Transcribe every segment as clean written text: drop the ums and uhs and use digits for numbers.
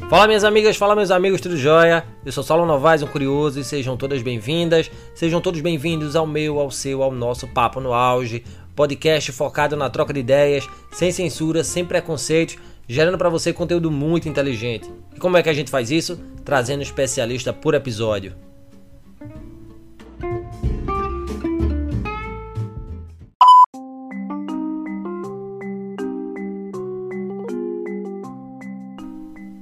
Fala minhas amigas, fala meus amigos, tudo jóia? Eu sou Saulo Novaes, um curioso, e sejam todas bem-vindas, sejam todos bem-vindos ao meu, ao seu, ao nosso Papo no Auge, podcast focado na troca de ideias, sem censura, sem preconceitos, gerando para você conteúdo muito inteligente. E como é que a gente faz isso? Trazendo um especialista por episódio.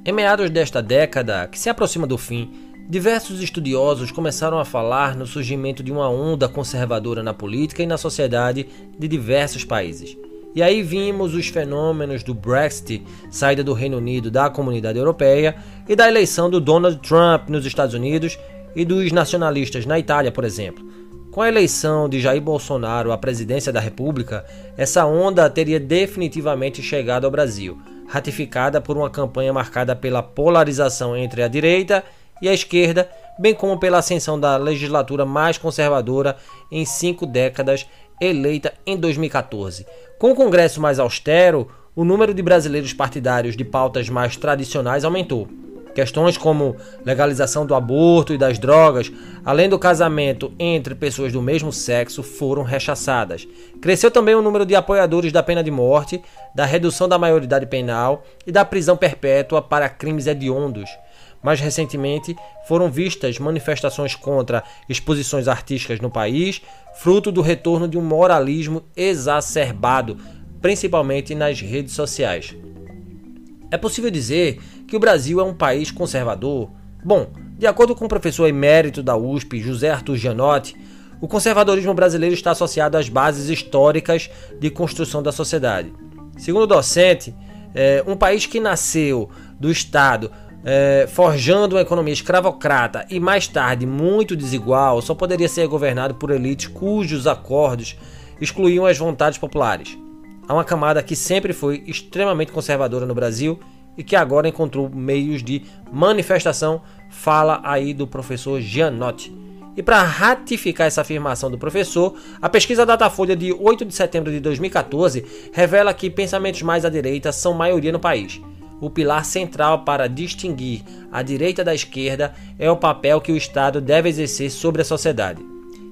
Em meados desta década, que se aproxima do fim, diversos estudiosos começaram a falar no surgimento de uma onda conservadora na política e na sociedade de diversos países. E aí vimos os fenômenos do Brexit, saída do Reino Unido da Comunidade Europeia, e da eleição do Donald Trump nos Estados Unidos e dos nacionalistas na Itália, por exemplo. Com a eleição de Jair Bolsonaro à presidência da República, essa onda teria definitivamente chegado ao Brasil, ratificada por uma campanha marcada pela polarização entre a direita e a esquerda, bem como pela ascensão da legislatura mais conservadora em 5 décadas, eleita em 2014. Com o Congresso mais austero, o número de brasileiros partidários de pautas mais tradicionais aumentou. Questões como legalização do aborto e das drogas, além do casamento entre pessoas do mesmo sexo, foram rechaçadas. Cresceu também o número de apoiadores da pena de morte, da redução da maioridade penal e da prisão perpétua para crimes hediondos. Mais recentemente, foram vistas manifestações contra exposições artísticas no país, fruto do retorno de um moralismo exacerbado, principalmente nas redes sociais. É possível dizer que o Brasil é um país conservador? Bom, de acordo com o professor emérito da USP, José Arthur Gianotti, o conservadorismo brasileiro está associado às bases históricas de construção da sociedade. Segundo o docente, um país que nasceu do Estado forjando uma economia escravocrata e mais tarde muito desigual só poderia ser governado por elites cujos acordos excluíam as vontades populares. Há uma camada que sempre foi extremamente conservadora no Brasil e que agora encontrou meios de manifestação, fala aí do professor Gianotti. E para ratificar essa afirmação do professor, a pesquisa Datafolha de 8 de setembro de 2014 revela que pensamentos mais à direita são maioria no país. O pilar central para distinguir a direita da esquerda é o papel que o Estado deve exercer sobre a sociedade.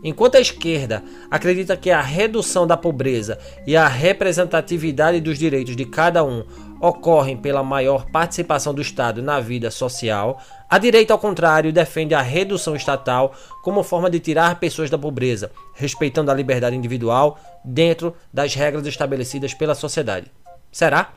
Enquanto a esquerda acredita que a redução da pobreza e a representatividade dos direitos de cada um ocorrem pela maior participação do Estado na vida social, a direita, ao contrário, defende a redução estatal como forma de tirar pessoas da pobreza, respeitando a liberdade individual dentro das regras estabelecidas pela sociedade. Será?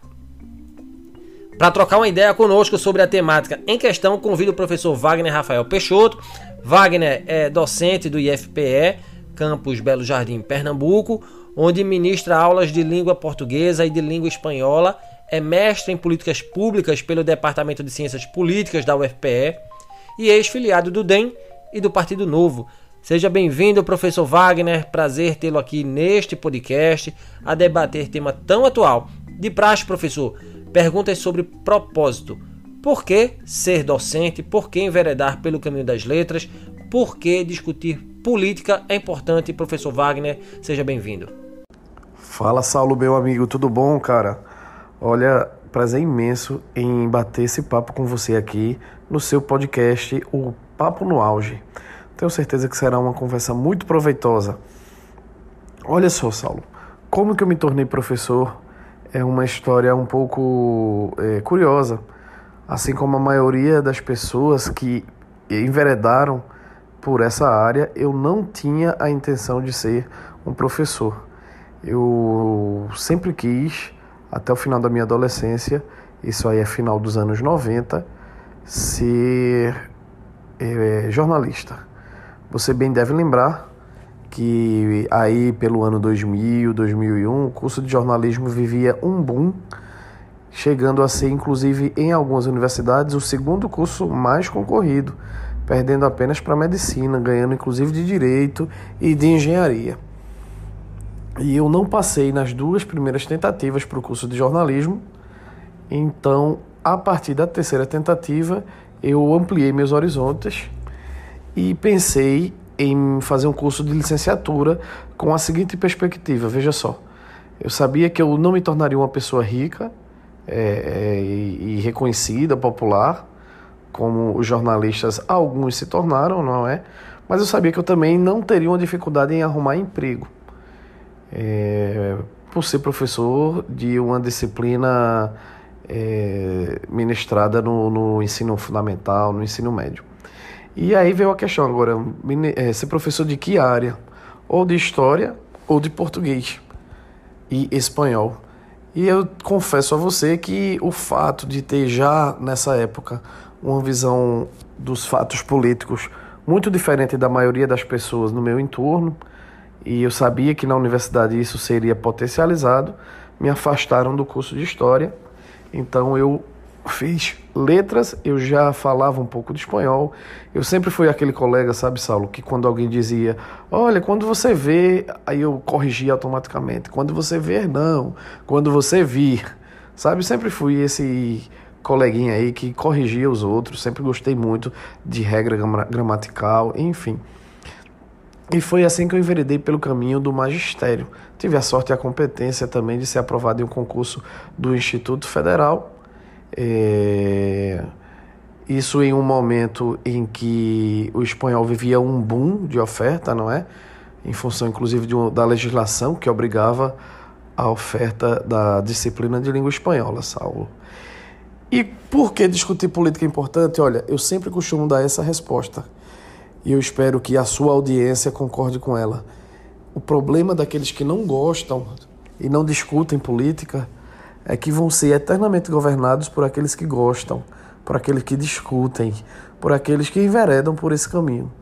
Para trocar uma ideia conosco sobre a temática em questão, convido o professor Wagner Rafael Peixoto. Wagner é docente do IFPE, campus Belo Jardim, Pernambuco, onde ministra aulas de língua portuguesa e de língua espanhola, é mestre em políticas públicas pelo Departamento de Ciências Políticas da UFPE e ex-filiado do DEM e do Partido Novo. Seja bem-vindo, professor Wagner, prazer tê-lo aqui neste podcast a debater tema tão atual. De praxe, professor, perguntas sobre propósito. Por que ser docente? Por que enveredar pelo caminho das letras? Por que discutir política é importante? Professor Wagner, seja bem-vindo. Fala, Saulo, meu amigo, tudo bom, cara? Olha, prazer imenso em bater esse papo com você aqui no seu podcast, o Papo no Auge. Tenho certeza que será uma conversa muito proveitosa. Olha só, Saulo, como que eu me tornei professor é uma história um pouco curiosa. Assim como a maioria das pessoas que enveredaram por essa área, eu não tinha a intenção de ser um professor. Eu sempre quis, até o final da minha adolescência, isso aí é final dos anos 90, ser jornalista. Você bem deve lembrar que aí pelo ano 2000, 2001, o curso de jornalismo vivia um boom, chegando a ser, inclusive, em algumas universidades, o segundo curso mais concorrido, perdendo apenas para medicina, ganhando inclusive de direito e de engenharia. E eu não passei nas 2 primeiras tentativas para o curso de jornalismo, então, a partir da 3ª tentativa, eu ampliei meus horizontes e pensei em fazer um curso de licenciatura com a seguinte perspectiva, veja só. Eu sabia que eu não me tornaria uma pessoa rica, e reconhecida, popular, como os jornalistas, alguns se tornaram, não é? Mas eu sabia que eu também não teria uma dificuldade em arrumar emprego, por ser professor de uma disciplina ministrada no ensino fundamental, no ensino médio. E aí veio a questão agora, ser professor de que área? Ou de história ou de português e espanhol. E eu confesso a você que o fato de ter já nessa época uma visão dos fatos políticos muito diferente da maioria das pessoas no meu entorno, e eu sabia que na universidade isso seria potencializado, me afastaram do curso de História. Então eu fiz letras, eu já falava um pouco de espanhol. Eu sempre fui aquele colega, sabe, Saulo, que quando alguém dizia, olha, quando você vê, aí eu corrigia automaticamente, quando você ver, não, quando você vir, sabe, sempre fui esse coleguinha aí que corrigia os outros, sempre gostei muito de regra gramatical, enfim. E foi assim que eu enveredei pelo caminho do magistério. Tive a sorte e a competência também de ser aprovado em um concurso do Instituto Federal. Isso em um momento em que o espanhol vivia um boom de oferta, não é? Em função, inclusive, da legislação que obrigava a oferta da disciplina de língua espanhola, Saulo. E por que discutir política é importante? Olha, eu sempre costumo dar essa resposta. E eu espero que a sua audiência concorde com ela. O problema daqueles que não gostam e não discutem política é que vão ser eternamente governados por aqueles que gostam, por aqueles que discutem, por aqueles que enveredam por esse caminho.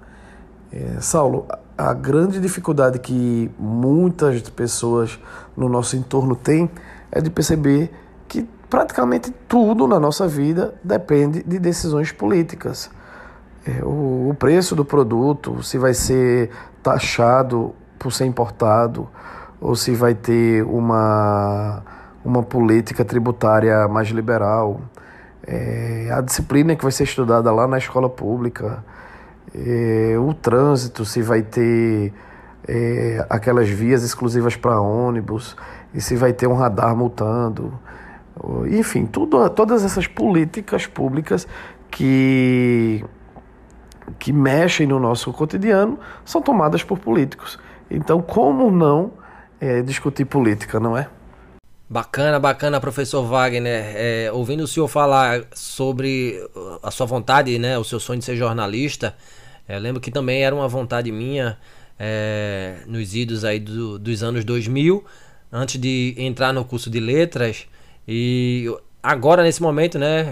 Saulo, a grande dificuldade que muitas pessoas no nosso entorno têm é de perceber que praticamente tudo na nossa vida depende de decisões políticas. O preço do produto, se vai ser taxado por ser importado, ou se vai ter uma política tributária mais liberal, a disciplina que vai ser estudada lá na escola pública, o trânsito, se vai ter aquelas vias exclusivas para ônibus, e se vai ter um radar multando, enfim, todas essas políticas públicas que mexem no nosso cotidiano são tomadas por políticos. Então, como não discutir política, não é? Bacana, professor Wagner. Ouvindo o senhor falar sobre a sua vontade, né, o seu sonho de ser jornalista, lembro que também era uma vontade minha nos idos aí dos anos 2000, antes de entrar no curso de letras. E agora, nesse momento, né,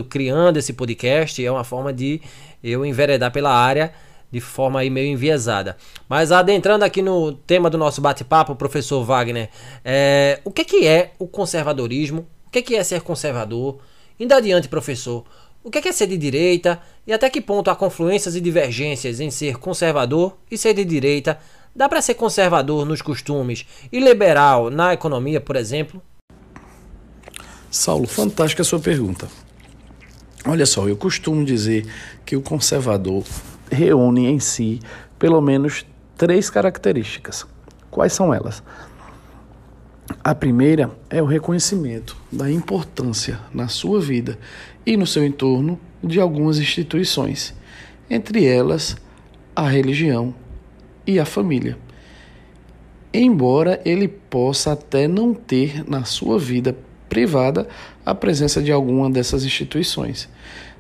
criando esse podcast, é uma forma de eu enveredar pela área de forma aí meio enviesada. Mas adentrando aqui no tema do nosso bate-papo, professor Wagner, o que é o conservadorismo? O que é ser conservador? Indo adiante, professor, o que é ser de direita? E até que ponto há confluências e divergências em ser conservador e ser de direita? Dá para ser conservador nos costumes e liberal na economia, por exemplo? Saulo, fantástica a sua pergunta. Olha só, eu costumo dizer que o conservador reúne em si pelo menos 3 características. Quais são elas? A primeira é o reconhecimento da importância na sua vida e no seu entorno de algumas instituições, entre elas a religião e a família. Embora ele possa até não ter na sua vida privada a presença de alguma dessas instituições.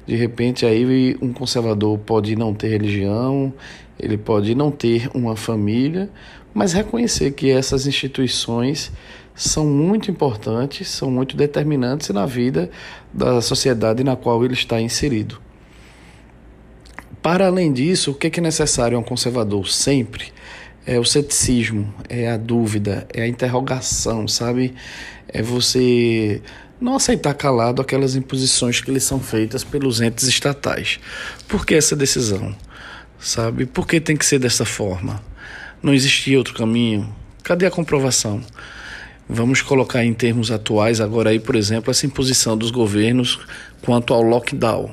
De repente, aí um conservador pode não ter religião, ele pode não ter uma família, mas reconhecer que essas instituições são muito importantes, são muito determinantes na vida da sociedade na qual ele está inserido. Para além disso, o que é necessário a um conservador sempre? É o ceticismo, é a dúvida, é a interrogação, sabe? É você não aceitar calado aquelas imposições que lhes são feitas pelos entes estatais. Por que essa decisão? Sabe? Por que tem que ser dessa forma? Não existia outro caminho? Cadê a comprovação? Vamos colocar em termos atuais agora aí, por exemplo, essa imposição dos governos quanto ao lockdown,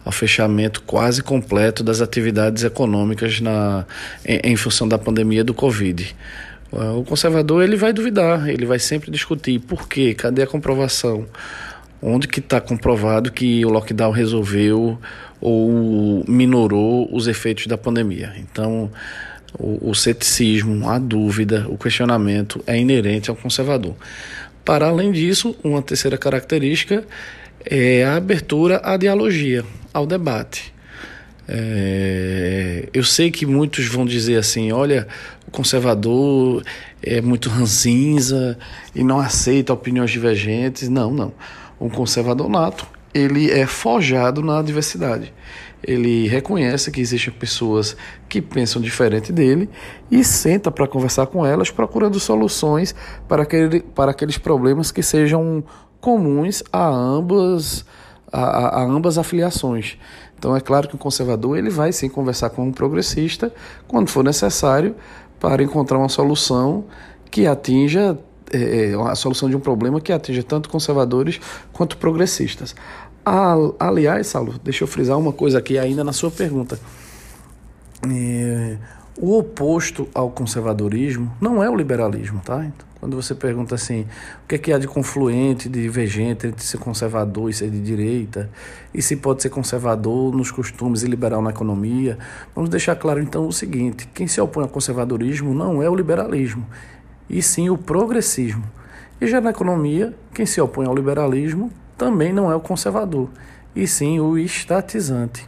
ao fechamento quase completo das atividades econômicas em função da pandemia do Covid. O conservador ele vai duvidar, ele vai sempre discutir por quê, cadê a comprovação, onde que está comprovado que o lockdown resolveu ou minorou os efeitos da pandemia. Então, o ceticismo, a dúvida, o questionamento é inerente ao conservador. Para além disso, uma terceira característica é a abertura à dialogia, ao debate. Eu sei que muitos vão dizer assim, olha, o conservador é muito ranzinza e não aceita opiniões divergentes. Não. Um conservador nato, ele é forjado na diversidade. Ele reconhece que existem pessoas que pensam diferente dele e senta para conversar com elas, procurando soluções para aqueles problemas que sejam comuns a ambas afiliações. Então é claro que o conservador ele vai sim conversar com um progressista quando for necessário para encontrar uma solução que atinja a solução de um problema que atinja tanto conservadores quanto progressistas. Aliás, Saulo, deixa eu frisar uma coisa aqui ainda na sua pergunta. O oposto ao conservadorismo não é o liberalismo, tá? Então, quando você pergunta assim, o que é que há de confluente, de divergente entre ser conservador e ser de direita, e se pode ser conservador nos costumes e liberal na economia, vamos deixar claro então o seguinte, quem se opõe ao conservadorismo não é o liberalismo, e sim o progressismo. E já na economia, quem se opõe ao liberalismo também não é o conservador, e sim o estatizante.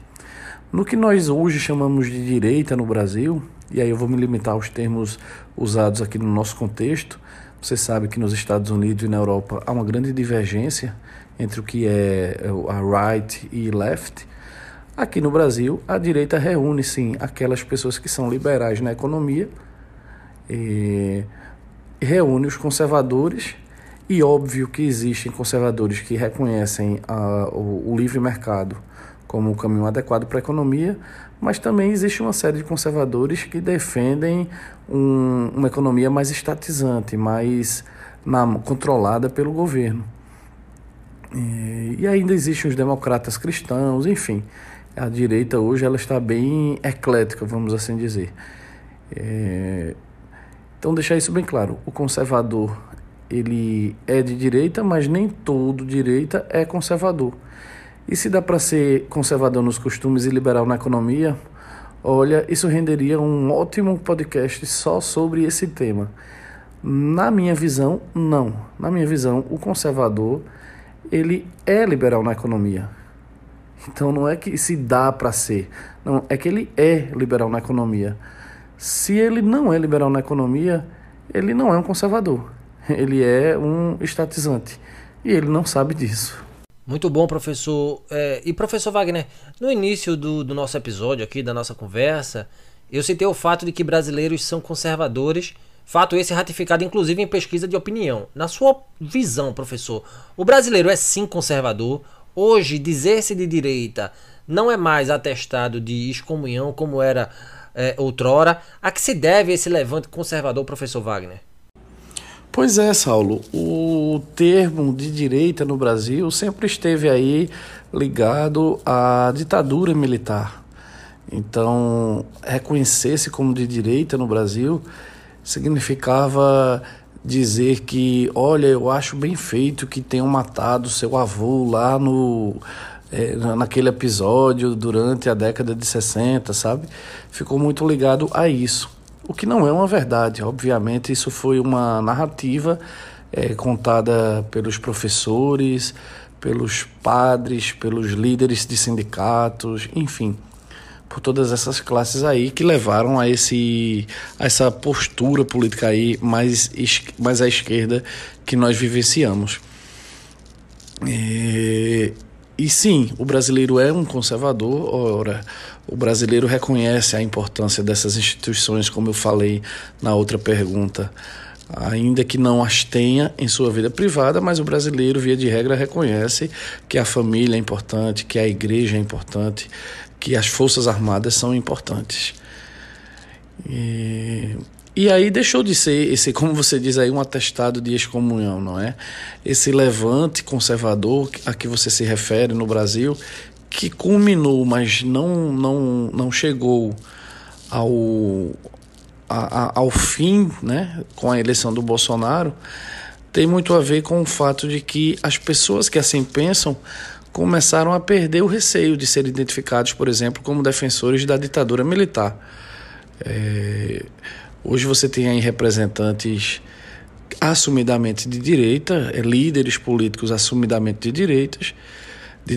No que nós hoje chamamos de direita no Brasil, e aí eu vou me limitar aos termos usados aqui no nosso contexto, você sabe que nos Estados Unidos e na Europa há uma grande divergência entre o que é a right e left. Aqui no Brasil, a direita reúne, sim, aquelas pessoas que são liberais na economia, e reúne os conservadores. E óbvio que existem conservadores que reconhecem o livre mercado como o caminho adequado para a economia, mas também existe uma série de conservadores que defendem uma economia mais estatizante, mais controlada pelo governo. E ainda existem os democratas cristãos, enfim. A direita hoje ela está bem eclética, vamos assim dizer. Então deixar isso bem claro, o conservador ele é de direita, mas nem todo direita é conservador. E se dá para ser conservador nos costumes e liberal na economia, olha, isso renderia um ótimo podcast só sobre esse tema. Na minha visão, não. Na minha visão, o conservador, ele é liberal na economia. Então não é que se dá para ser, não, é que ele é liberal na economia. Se ele não é liberal na economia, ele não é um conservador. Ele é um estatizante e ele não sabe disso. Muito bom, professor. E professor Wagner, no início do nosso episódio aqui, da nossa conversa, eu citei o fato de que brasileiros são conservadores, fato esse ratificado inclusive em pesquisa de opinião. Na sua visão, professor, o brasileiro é sim conservador? Hoje, dizer-se de direita não é mais atestado de excomunhão como era outrora. A que se deve esse levante conservador, professor Wagner? Pois é, Saulo, o termo de direita no Brasil sempre esteve aí ligado à ditadura militar. Então, reconhecer-se como de direita no Brasil significava dizer que, olha, eu acho bem feito que tenham matado seu avô lá naquele episódio durante a década de 60, sabe? Ficou muito ligado a isso. O que não é uma verdade, obviamente, isso foi uma narrativa contada pelos professores, pelos padres, pelos líderes de sindicatos, enfim, por todas essas classes aí que levaram a essa postura política aí mais à esquerda que nós vivenciamos. E sim, o brasileiro é um conservador, ora, o brasileiro reconhece a importância dessas instituições, como eu falei na outra pergunta, ainda que não as tenha em sua vida privada, mas o brasileiro, via de regra, reconhece que a família é importante, que a igreja é importante, que as forças armadas são importantes. E aí deixou de ser esse, como você diz aí, um atestado de excomunhão, não é? Esse levante conservador a que você se refere no Brasil, que culminou, mas não chegou ao fim, né, com a eleição do Bolsonaro, tem muito a ver com o fato de que as pessoas que assim pensam começaram a perder o receio de serem identificados, por exemplo, como defensores da ditadura militar. Hoje você tem aí representantes assumidamente de direita, líderes políticos assumidamente de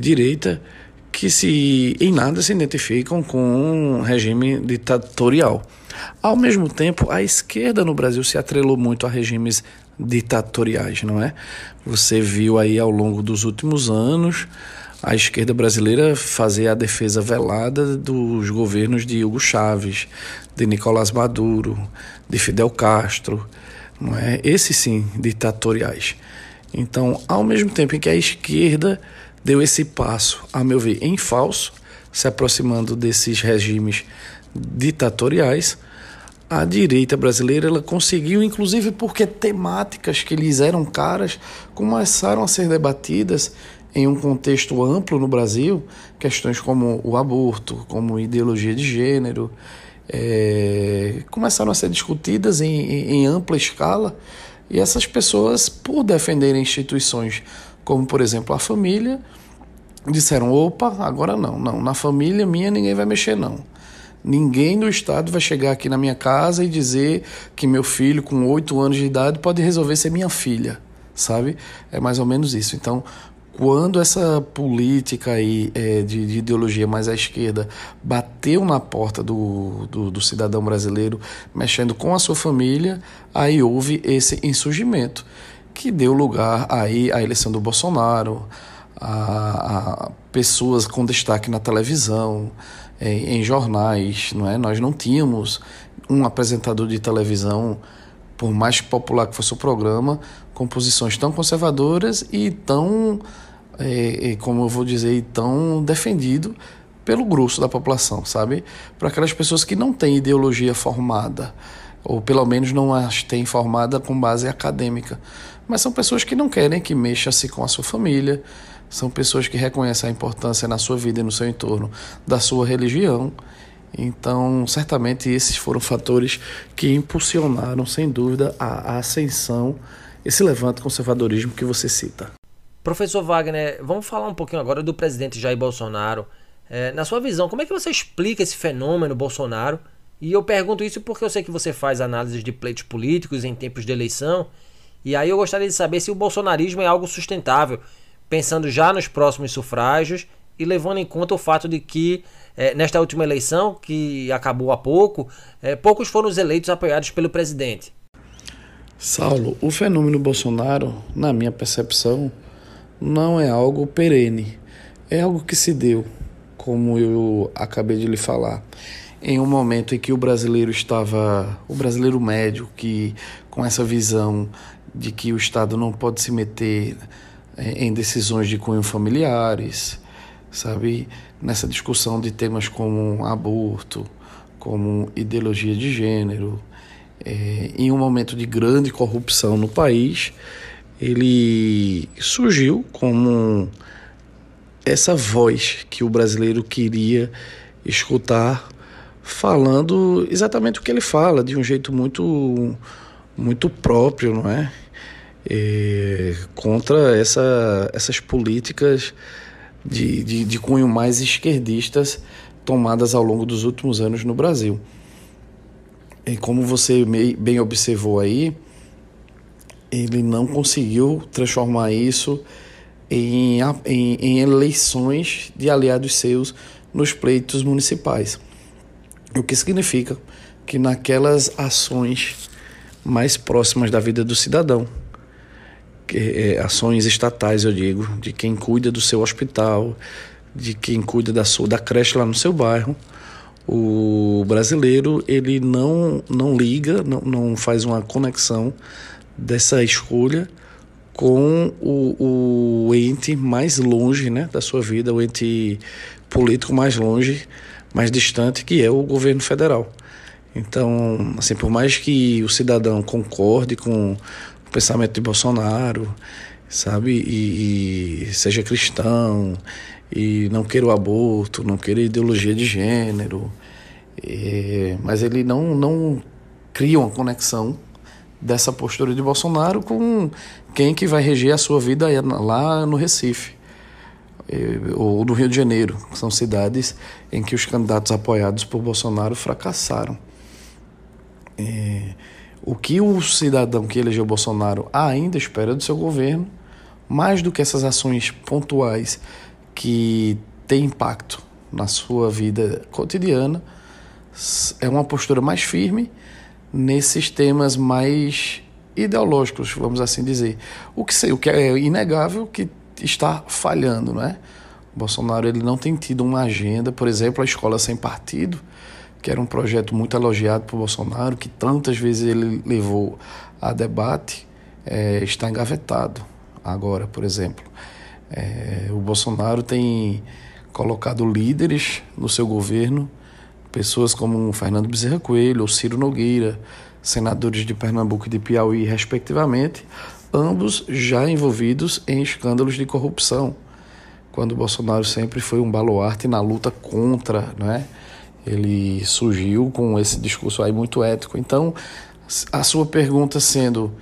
direita, que em nada se identificam com um regime ditatorial. Ao mesmo tempo, a esquerda no Brasil se atrelou muito a regimes ditatoriais, não é? Você viu aí ao longo dos últimos anos a esquerda brasileira fazer a defesa velada dos governos de Hugo Chávez, de Nicolás Maduro, de Fidel Castro, não é? Esses sim, ditatoriais. Então, ao mesmo tempo em que a esquerda deu esse passo, a meu ver, em falso, se aproximando desses regimes ditatoriais, a direita brasileira ela conseguiu, inclusive porque temáticas que lhes eram caras começaram a ser debatidas em um contexto amplo no Brasil, questões como o aborto, como ideologia de gênero, começaram a ser discutidas em ampla escala, e essas pessoas, por defenderem instituições como, por exemplo, a família, disseram, opa, agora não, na família minha ninguém vai mexer não. Ninguém do Estado vai chegar aqui na minha casa e dizer que meu filho com 8 anos de idade pode resolver ser minha filha, sabe? É mais ou menos isso. Então, quando essa política aí de ideologia mais à esquerda bateu na porta do cidadão brasileiro, mexendo com a sua família, aí houve esse insurgimento, que deu lugar aí à eleição do Bolsonaro, a pessoas com destaque na televisão, em jornais, não é? Nós não tínhamos um apresentador de televisão, por mais popular que fosse o programa, com posições tão conservadoras e tão, como eu vou dizer, tão defendido pelo grosso da população, sabe? Para aquelas pessoas que não têm ideologia formada, ou pelo menos não as têm formada com base acadêmica, mas são pessoas que não querem que mexa-se com a sua família, são pessoas que reconhecem a importância na sua vida e no seu entorno da sua religião. Então, certamente esses foram fatores que impulsionaram, sem dúvida, a ascensão, esse levante conservadorismo que você cita. Professor Wagner, vamos falar um pouquinho agora do presidente Jair Bolsonaro. Na sua visão, como é que você explica esse fenômeno Bolsonaro? E eu pergunto isso porque eu sei que você faz análises de pleitos políticos em tempos de eleição, e aí eu gostaria de saber se o bolsonarismo é algo sustentável, pensando já nos próximos sufrágios e levando em conta o fato de que, nesta última eleição, que acabou há pouco, poucos foram os eleitos apoiados pelo presidente. Saulo, o fenômeno Bolsonaro, na minha percepção, não é algo perene. É algo que se deu, como eu acabei de lhe falar, em um momento em que o brasileiro médio, que com essa visão de que o Estado não pode se meter em decisões de cunho familiares, sabe? Nessa discussão de temas como aborto, como ideologia de gênero, em um momento de grande corrupção no país, ele surgiu como essa voz que o brasileiro queria escutar, falando exatamente o que ele fala, de um jeito muito, muito próprio, não é? Contra essas políticas de cunho mais esquerdistas tomadas ao longo dos últimos anos no Brasil. E como você bem observou aí, ele não conseguiu transformar isso em eleições de aliados seus nos pleitos municipais. O que significa que naquelas ações mais próximas da vida do cidadão, ações estatais, eu digo, de quem cuida do seu hospital, de quem cuida da creche lá no seu bairro, o brasileiro ele não liga, não faz uma conexão dessa escolha com o ente mais longe, né, da sua vida, o ente político mais longe, mais distante, que é o governo federal. Então, assim, por mais que o cidadão concorde com o pensamento de Bolsonaro, sabe, e seja cristão, e não queira o aborto, não queira ideologia de gênero, mas ele não cria uma conexão dessa postura de Bolsonaro com quem que vai reger a sua vida lá no Recife ou no Rio de Janeiro, que são cidades em que os candidatos apoiados por Bolsonaro fracassaram. O que o cidadão que elegeu Bolsonaro ainda espera do seu governo, mais do que essas ações pontuais que têm impacto na sua vida cotidiana, é uma postura mais firme nesses temas mais ideológicos, vamos assim dizer. O que é inegável que está falhando, não é? O Bolsonaro ele não tem tido uma agenda, por exemplo, a Escola Sem Partido, que era um projeto muito elogiado por Bolsonaro, que tantas vezes ele levou a debate, está engavetado agora, por exemplo. O Bolsonaro tem colocado líderes no seu governo, pessoas como Fernando Bezerra Coelho ou Ciro Nogueira, senadores de Pernambuco e de Piauí, respectivamente, ambos já envolvidos em escândalos de corrupção, quando o Bolsonaro sempre foi um baluarte na luta contra, não é? Ele surgiu com esse discurso aí muito ético. Então, a sua pergunta sendo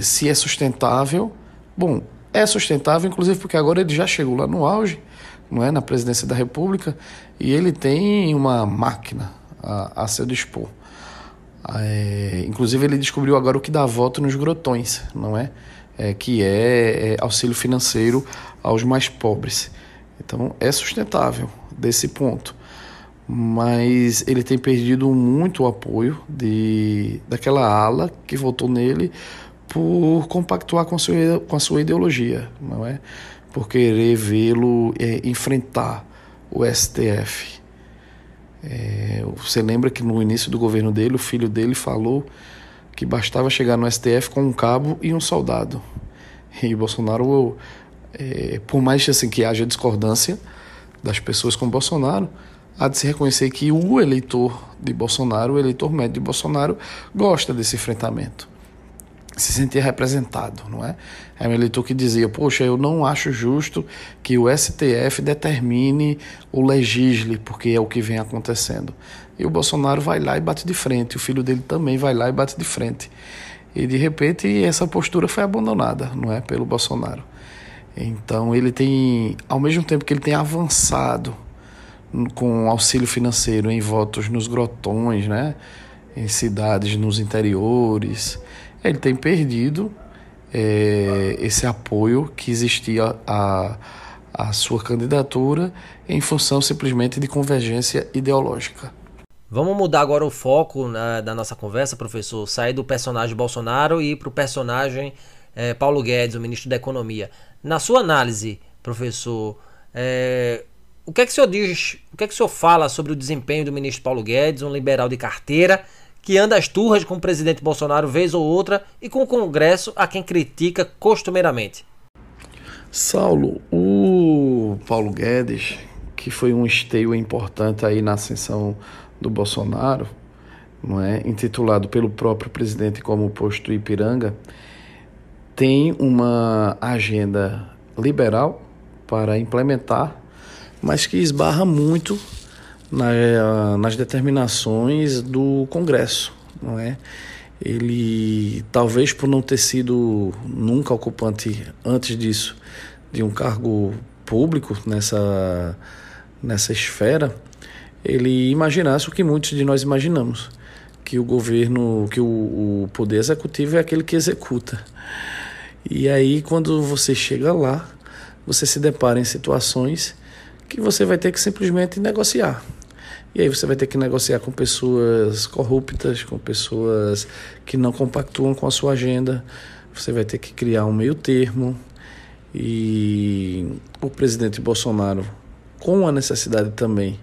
se é sustentável, bom, é sustentável, inclusive porque agora ele já chegou lá no auge, não é, na presidência da República, e ele tem uma máquina a seu dispor. Inclusive ele descobriu agora o que dá voto nos grotões, não é? Que é auxílio financeiro aos mais pobres. Então é sustentável desse ponto, mas ele tem perdido muito o apoio daquela ala que votou nele por compactuar com a sua ideologia, não é? Por querer vê-lo enfrentar o STF. Você lembra que no início do governo dele, o filho dele falou que bastava chegar no STF com um cabo e um soldado. E Bolsonaro, por mais assim, que haja discordância das pessoas com Bolsonaro, há de se reconhecer que o eleitor de Bolsonaro, o eleitor médio de Bolsonaro, gosta desse enfrentamento. Se sentia representado, não é? É um eleitor que dizia, poxa, eu não acho justo que o STF determine ou legisle, porque é o que vem acontecendo. E o Bolsonaro vai lá e bate de frente, o filho dele também vai lá e bate de frente. E de repente essa postura foi abandonada, não é? Pelo Bolsonaro. Então ele tem, ao mesmo tempo que ele tem avançado com auxílio financeiro em votos nos grotões, né? Em cidades nos interiores, ele tem perdido esse apoio que existia à sua candidatura em função simplesmente de convergência ideológica. Vamos mudar agora o foco da nossa conversa, professor, sair do personagem Bolsonaro e ir para o personagem Paulo Guedes, o ministro da Economia. Na sua análise, professor, o que é que o senhor diz, o que é que o senhor fala sobre o desempenho do ministro Paulo Guedes, um liberal de carteira, que anda às turras com o presidente Bolsonaro vez ou outra e com o Congresso a quem critica costumeiramente? Saulo, o Paulo Guedes, que foi um esteio importante aí na ascensão do Bolsonaro, não é, intitulado pelo próprio presidente como posto Ipiranga, tem uma agenda liberal para implementar, mas que esbarra muito nas determinações do Congresso, não é? Ele, talvez por não ter sido nunca ocupante antes disso de um cargo público nessa esfera, ele imaginasse o que muitos de nós imaginamos, que o governo, que o poder executivo é aquele que executa. E aí, quando você chega lá, você se depara em situações que você vai ter que simplesmente negociar. E aí você vai ter que negociar com pessoas corruptas, com pessoas que não compactuam com a sua agenda. Você vai ter que criar um meio termo. E o presidente Bolsonaro, com a necessidade também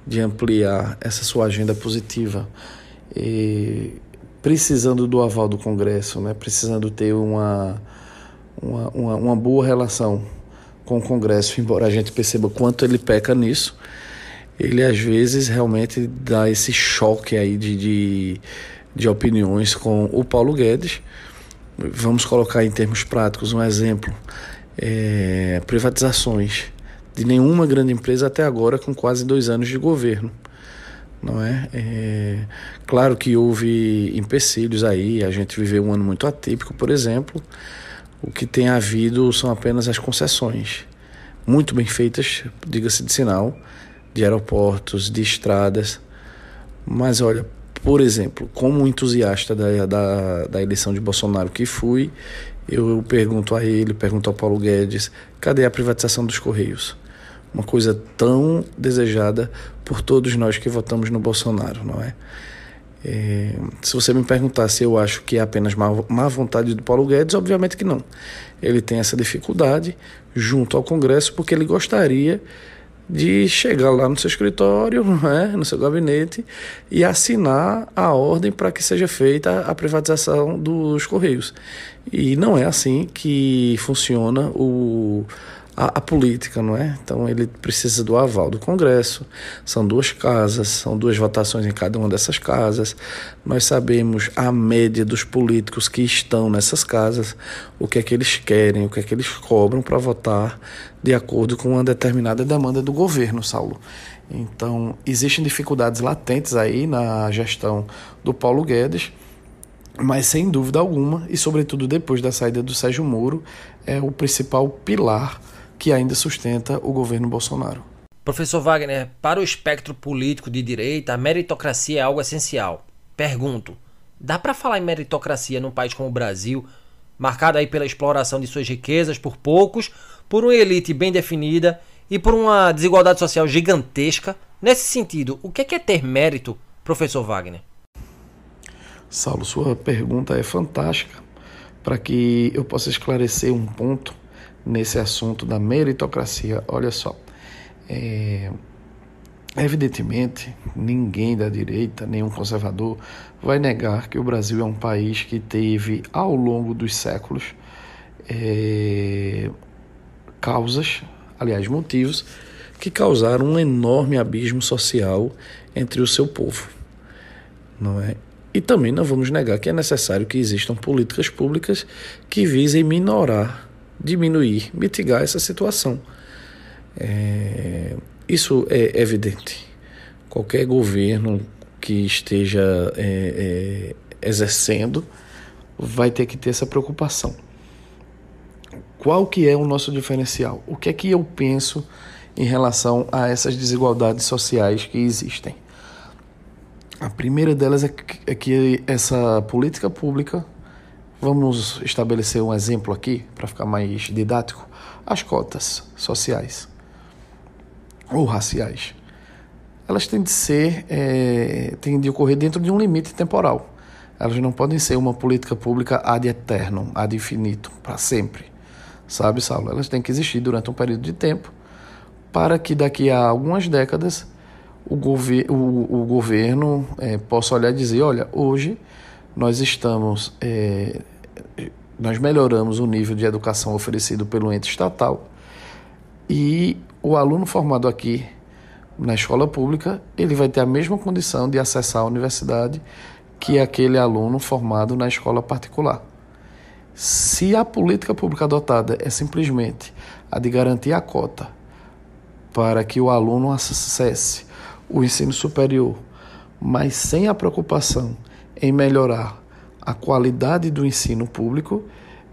de ampliar essa sua agenda positiva, precisando do aval do Congresso, né? Precisando ter uma boa relação com o Congresso, embora a gente perceba quanto ele peca nisso, ele às vezes realmente dá esse choque aí de opiniões com o Paulo Guedes. Vamos colocar em termos práticos um exemplo: privatizações de nenhuma grande empresa até agora com quase 2 anos de governo, não é? Claro que houve empecilhos aí, a gente viveu um ano muito atípico, por exemplo. O que tem havido são apenas as concessões, muito bem feitas, diga-se de sinal, de aeroportos, de estradas. Mas olha, por exemplo, como um entusiasta da eleição de Bolsonaro que fui, eu pergunto a ele, pergunto ao Paulo Guedes, cadê a privatização dos Correios? Uma coisa tão desejada por todos nós que votamos no Bolsonaro, não é? Se você me perguntar se eu acho que é apenas má vontade do Paulo Guedes, obviamente que não. Ele tem essa dificuldade junto ao Congresso porque ele gostaria de chegar lá no seu escritório, não é? No seu gabinete, e assinar a ordem para que seja feita a privatização dos Correios. E não é assim que funciona a política, não é? Então ele precisa do aval do Congresso, são 2 casas, são 2 votações em cada uma dessas casas. Nós sabemos a média dos políticos que estão nessas casas, o que é que eles querem, o que é que eles cobram para votar de acordo com uma determinada demanda do governo, Saulo. Então existem dificuldades latentes aí na gestão do Paulo Guedes, mas sem dúvida alguma, e sobretudo depois da saída do Sérgio Moro, é o principal pilar que ainda sustenta o governo Bolsonaro. Professor Wagner, para o espectro político de direita, a meritocracia é algo essencial. Pergunto, dá para falar em meritocracia num país como o Brasil, marcado aí pela exploração de suas riquezas por poucos, por uma elite bem definida e por uma desigualdade social gigantesca? Nesse sentido, o que é ter mérito, professor Wagner? Saulo, sua pergunta é fantástica para que eu possa esclarecer um ponto nesse assunto da meritocracia. Olha só, evidentemente, ninguém da direita, nenhum conservador, vai negar que o Brasil é um país que teve, ao longo dos séculos, motivos que causaram um enorme abismo social entre o seu povo, não é? E também não vamos negar que é necessário que existam políticas públicas que visem diminuir, mitigar essa situação. Isso é evidente. Qualquer governo que esteja exercendo vai ter que ter essa preocupação. Qual que é o nosso diferencial? O que é que eu penso em relação a essas desigualdades sociais que existem? A primeira delas é que essa política pública, vamos estabelecer um exemplo aqui para ficar mais didático, as cotas sociais ou raciais. Elas têm de ocorrer dentro de um limite temporal. Elas não podem ser uma política pública ad eternum, ad infinito, para sempre. Sabe, Saulo? Elas têm que existir durante um período de tempo para que daqui a algumas décadas o governo possa olhar e dizer, olha, hoje nós melhoramos o nível de educação oferecido pelo ente estatal e o aluno formado aqui na escola pública, ele vai ter a mesma condição de acessar a universidade que aquele aluno formado na escola particular. Se a política pública adotada é simplesmente a de garantir a cota para que o aluno acesse o ensino superior, mas sem a preocupação em melhorar a qualidade do ensino público,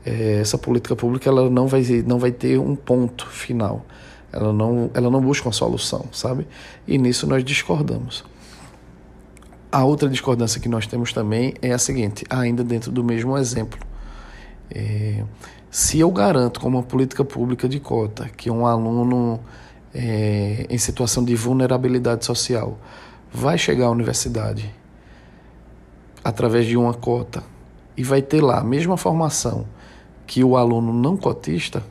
essa política pública ela não vai ter um ponto final. Ela não busca uma solução, sabe? E nisso nós discordamos. A outra discordância que nós temos também é a seguinte, ainda dentro do mesmo exemplo. Se eu garanto como uma política pública de cota que um aluno em situação de vulnerabilidade social vai chegar à universidade através de uma cota e vai ter lá a mesma formação que o aluno não cotista,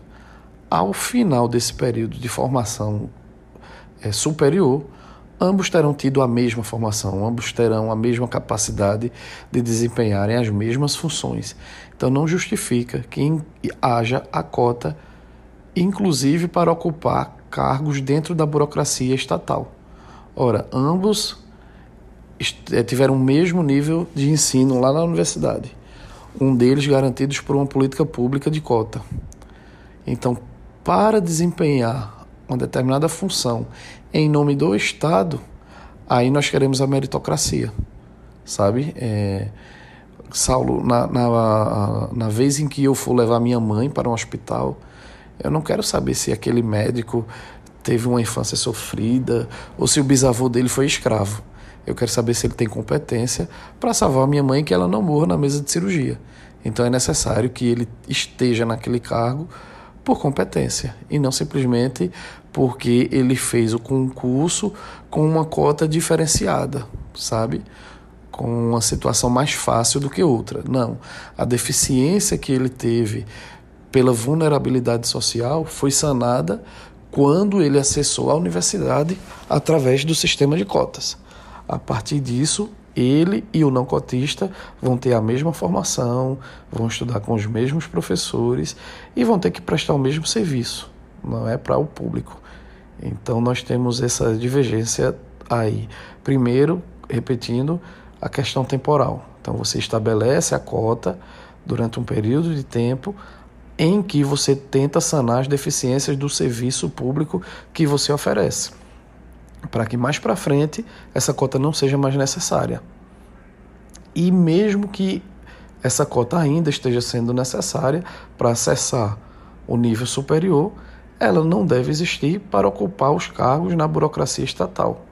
ao final desse período de formação superior, ambos terão tido a mesma formação, ambos terão a mesma capacidade de desempenharem as mesmas funções. Então não justifica que haja a cota, inclusive para ocupar cargos dentro da burocracia estatal. Ora, ambos tiveram o mesmo nível de ensino lá na universidade, um deles garantidos por uma política pública de cota. Então, para desempenhar uma determinada função em nome do Estado, aí nós queremos a meritocracia, sabe? Saulo, na vez em que eu for levar minha mãe para um hospital, eu não quero saber se aquele médico teve uma infância sofrida ou se o bisavô dele foi escravo. Eu quero saber se ele tem competência para salvar a minha mãe, que ela não morra na mesa de cirurgia. Então é necessário que ele esteja naquele cargo por competência e não simplesmente porque ele fez o concurso com uma cota diferenciada, sabe? Com uma situação mais fácil do que outra. Não. A deficiência que ele teve pela vulnerabilidade social foi sanada quando ele acessou a universidade através do sistema de cotas. A partir disso, ele e o não cotista vão ter a mesma formação, vão estudar com os mesmos professores e vão ter que prestar o mesmo serviço, não é para o público. Então nós temos essa divergência aí. Primeiro, repetindo, a questão temporal. Então você estabelece a cota durante um período de tempo em que você tenta sanar as deficiências do serviço público que você oferece, para que mais para frente essa cota não seja mais necessária. E mesmo que essa cota ainda esteja sendo necessária para acessar o nível superior, ela não deve existir para ocupar os cargos na burocracia estatal.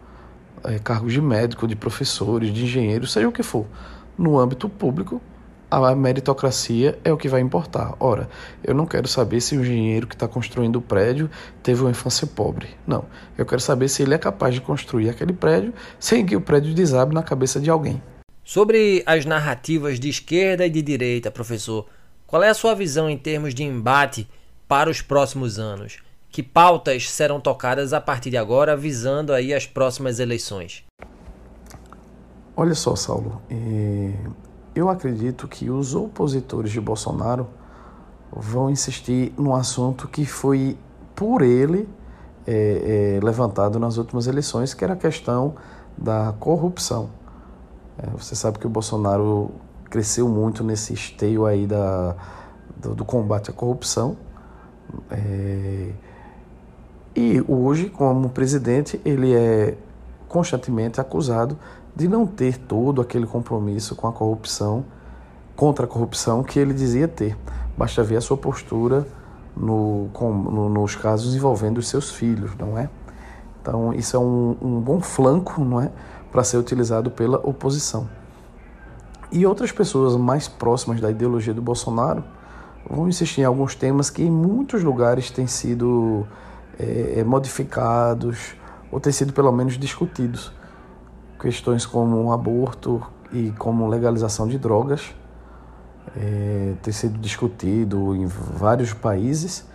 Cargos de médico, de professores, de engenheiros, seja o que for. No âmbito público, a meritocracia é o que vai importar. Ora, eu não quero saber se o engenheiro que está construindo o prédio teve uma infância pobre. Não. Eu quero saber se ele é capaz de construir aquele prédio sem que o prédio desabe na cabeça de alguém. Sobre as narrativas de esquerda e de direita, professor, qual é a sua visão em termos de embate para os próximos anos? Que pautas serão tocadas a partir de agora, visando aí as próximas eleições? Olha só, Saulo, eu acredito que os opositores de Bolsonaro vão insistir num assunto que foi por ele levantado nas últimas eleições, que era a questão da corrupção. Você sabe que o Bolsonaro cresceu muito nesse esteio aí do combate à corrupção. E hoje, como presidente, ele é constantemente acusado de não ter todo aquele compromisso com a corrupção, contra a corrupção que ele dizia ter. Basta ver a sua postura nos casos envolvendo os seus filhos, não é? Então, isso é um bom flanco, não é, para ser utilizado pela oposição. E outras pessoas mais próximas da ideologia do Bolsonaro vão insistir em alguns temas que em muitos lugares têm sido modificados ou têm sido pelo menos discutidos. Questões como o aborto e como legalização de drogas tem sido discutido em vários países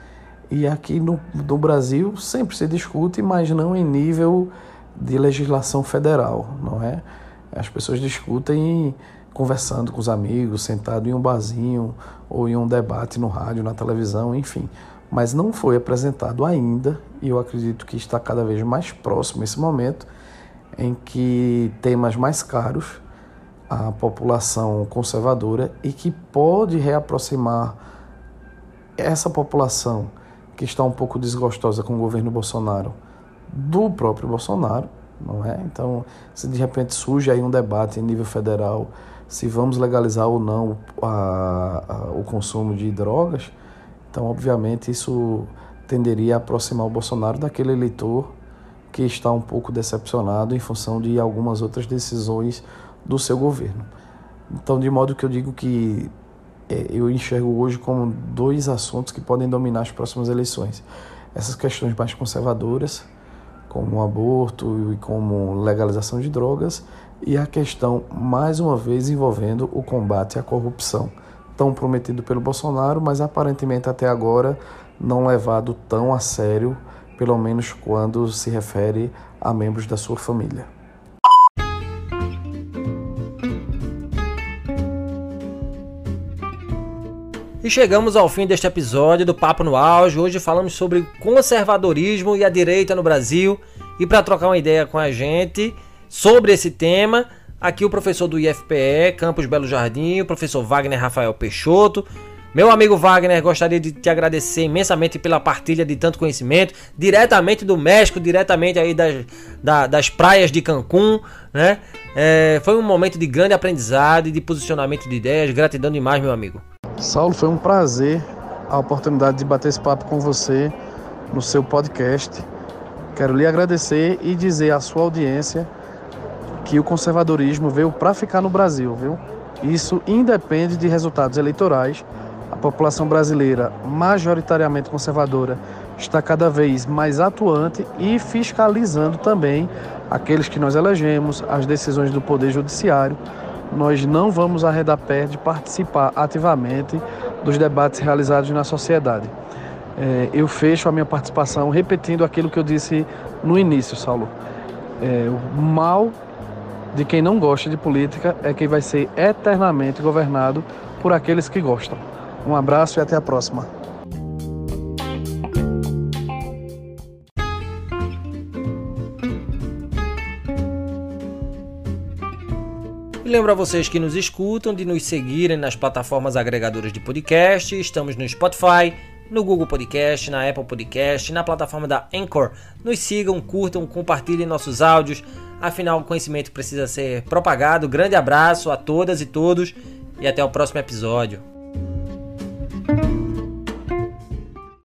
e aqui no Brasil sempre se discute, mas não em nível de legislação federal, não é? As pessoas discutem conversando com os amigos, sentado em um barzinho ou em um debate no rádio, na televisão, enfim. Mas não foi apresentado ainda, e eu acredito que está cada vez mais próximo esse momento, em que temas mais caros à população conservadora e que pode reaproximar essa população que está um pouco desgostosa com o governo Bolsonaro do próprio Bolsonaro, não é? Então, se de repente surge aí um debate em nível federal se vamos legalizar ou não o consumo de drogas, então, obviamente, isso tenderia a aproximar o Bolsonaro daquele eleitor que está um pouco decepcionado em função de algumas outras decisões do seu governo. Então, de modo que eu digo que eu enxergo hoje como dois assuntos que podem dominar as próximas eleições. Essas questões mais conservadoras, como o aborto e como legalização de drogas, e a questão, mais uma vez, envolvendo o combate à corrupção, tão prometido pelo Bolsonaro, mas aparentemente até agora não levado tão a sério, pelo menos quando se refere a membros da sua família. E chegamos ao fim deste episódio do Papo no Auge. Hoje falamos sobre conservadorismo e a direita no Brasil. E para trocar uma ideia com a gente sobre esse tema, aqui o professor do IFPE, Campus Belo Jardim, o professor Wagner Rafael Peixoto, Meu amigo Wagner, gostaria de te agradecer imensamente pela partilha de tanto conhecimento, diretamente do México, diretamente aí das praias de Cancún, né? Foi um momento de grande aprendizado e de posicionamento de ideias. Gratidão demais, meu amigo. Saulo, foi um prazer a oportunidade de bater esse papo com você no seu podcast. Quero lhe agradecer e dizer à sua audiência que o conservadorismo veio para ficar no Brasil, viu? Isso independe de resultados eleitorais. A população brasileira, majoritariamente conservadora, está cada vez mais atuante e fiscalizando também aqueles que nós elegemos, as decisões do Poder Judiciário. Nós não vamos arredar pé de participar ativamente dos debates realizados na sociedade. Eu fecho a minha participação repetindo aquilo que eu disse no início, Saulo. O mal de quem não gosta de política é quem vai ser eternamente governado por aqueles que gostam. Um abraço e até a próxima. E lembro a vocês que nos escutam de nos seguirem nas plataformas agregadoras de podcast. Estamos no Spotify, no Google Podcast, na Apple Podcast, na plataforma da Anchor. Nos sigam, curtam, compartilhem nossos áudios. Afinal, o conhecimento precisa ser propagado. Grande abraço a todas e todos e até o próximo episódio.